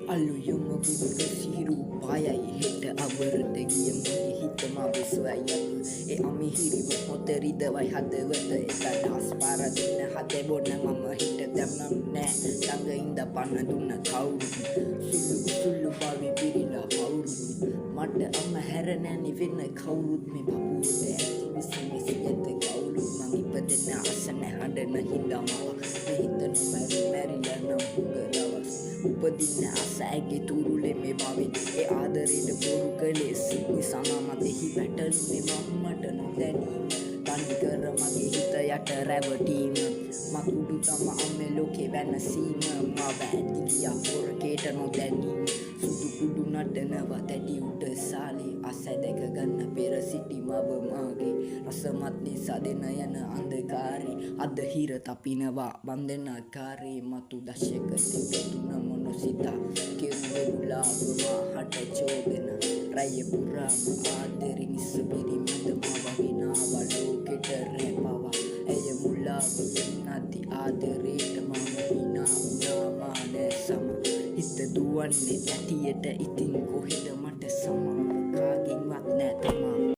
Aluyum sihiru payai hit averdegi magi hit mabuswaya e ami hiri moteri dawai hadawata ekadas paradina hate bona mama hit damnam ne tanga inda panna dunna kauru sulu bavi pirila hauru mata amma heranani venna kaurut me babude bisimi siyate kaurut mangi padena asana handana hindama hitanu marila nam hungarawas උපදින්න අස ඇගේ තුරුලේ මේ මවින් ඒ ආදරයට බොරු කළේ සිත්නි සමමතෙහි පැටලුනේ මම්මට නොදැනීම තනිකර මගේ හිත යට රැවටීම මකුඩු තම අම්මේ ලෝකේ වැනසීම මව ඇති ගියා පොරකේට නොදැනීම සුදු කුඩු නටනවා තැටි උඩ සාලේ අස දැක ගන්න පෙර සිටි මව මාගේ රසමත් නිසා දෙන යන අන්ධකාරේ අද හිර තපිනවා බන්ධනාකාරේ මතු දශක තිබෙතුන මොනසිතා කෙරුවෙලා මහට චෝදන රය පුරාම ආදරි නිසබිරි මද මවහිනාව ලෝකෙට රැපවා ඇය මුලාව නැති ආදරේට මම හිනා උනාමාන සම හිත දුවන්නේ ඇටියට ඉතින් කොහෙද මට සමාව කාගෙන්වත් නැතමා